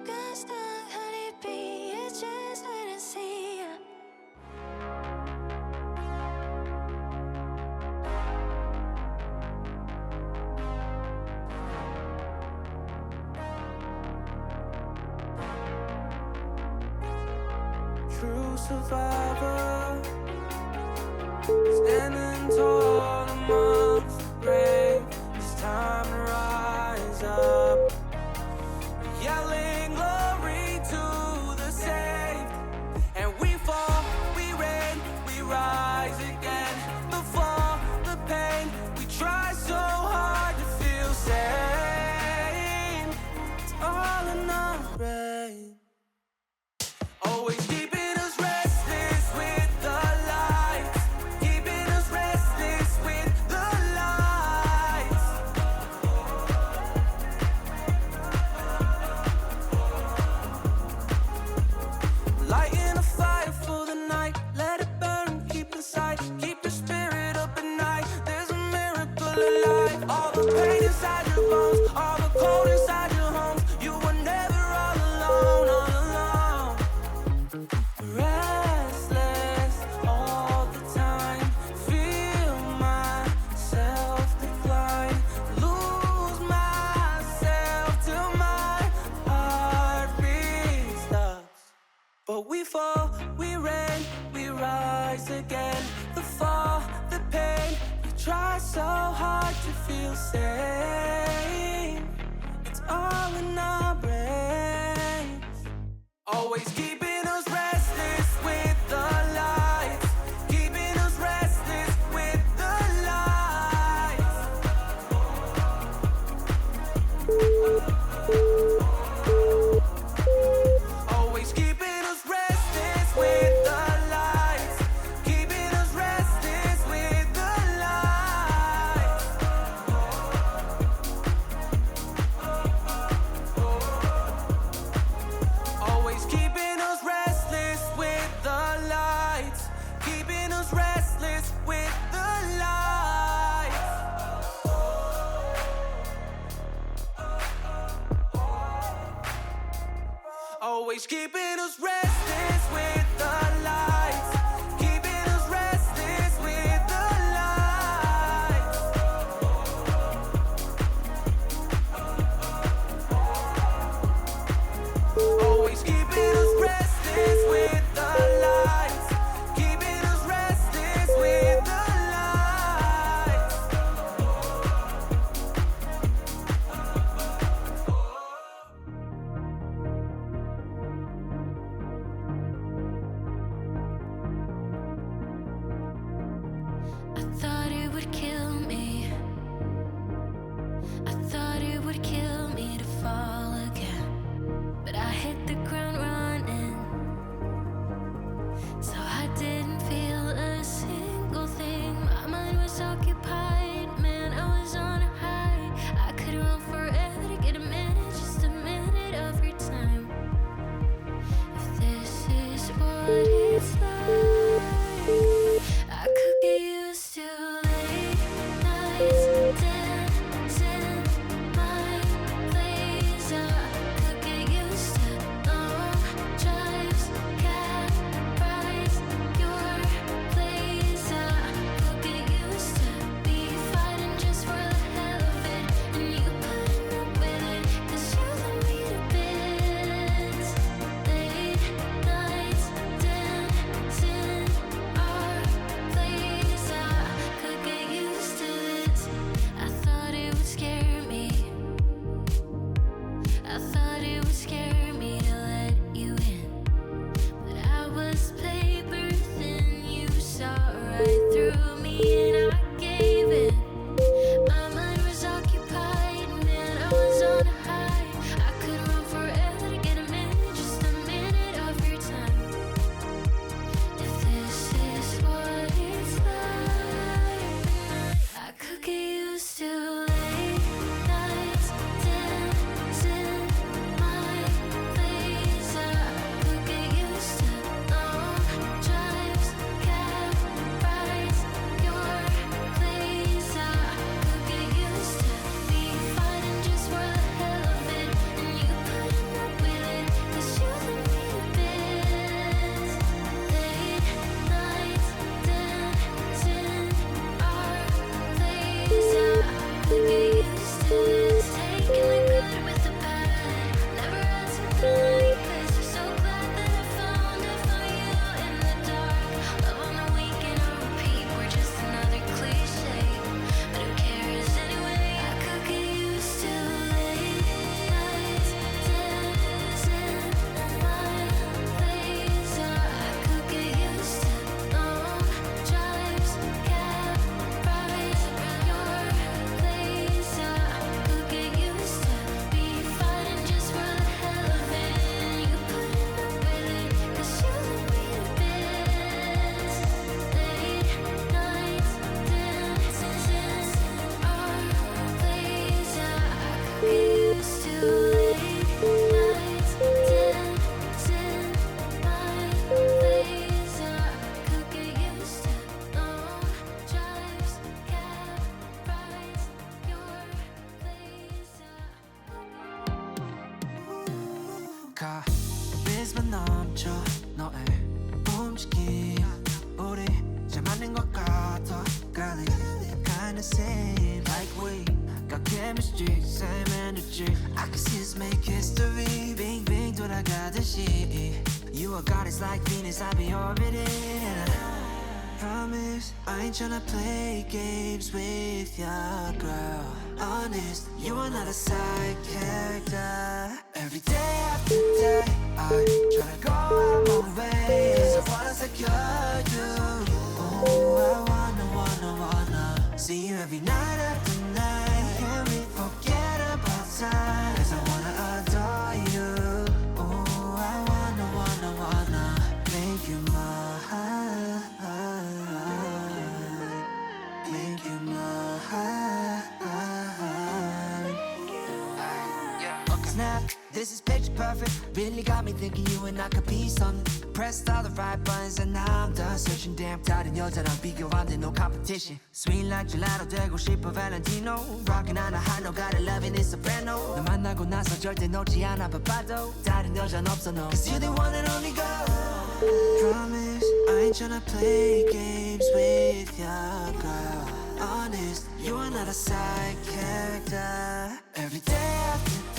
got stuck, honeybee. It's just wait and see. True survivor, standing tall amongst the brave. It's time to rise up, yelling glory to the saved. And we fall, we reign, we rise again. The fall, the pain, we try so hard to feel sane. It's all in our brain. Always keeping us restless with the lights, keeping us restless with the lights. Lighting a fire for the night, let it burn, keep inside, keep your spirit up at night. There's a miracle alive. All the pain inside your bones, all the cold inside your homes. You were never all alone, all alone. Restless all the time, feel myself decline, lose myself till my heartbeat stops. But we fall, we reign, we rise again. The fall, the pain, we try so hard to feel sane. It's all in our brains. Always keeping us restless with the lights, keeping us restless with the lights. Always keeping us restless with the lights, keeping us restless with the lights. Always keeping us restless with the lights, keeping us restless with the lights. Always keeping us restless with the lights, keeping us restless with the lights. Always keeping us restless with the lights, keeping us restless with the lights. chemistry, same energy. I can see us make history. Bing bing 돌아가듯이. You are goddess like Venus, I be orbiting. And I promise I ain't tryna play games with ya, girl. Honest, you are not a side character. Every day after day, I tryna go out my way, 'cause I wanna secure you. Oh, I wanna see you every night after night. Can we forget about time? 'Cause I wanna adore you. Oh, I wanna make you mine. Make you mine. Snap, this is picture perfect. Really got me thinking you and I could be something. Pressed all the right buttons and now I'm done searching. Damn 다른 여자랑 비교 안 돼, no competition. Sweet like gelato 되고 싶어 Valentino. Rockin' on a high note, gotta love it, it's soprano. 너 만나고 나서 절대 놓지 않아 봐도 다른 여자는 없어 no. 'Cause you're the one and only girl. Promise I ain't tryna play games with ya, girl. Honest, you are not a side character. Every day after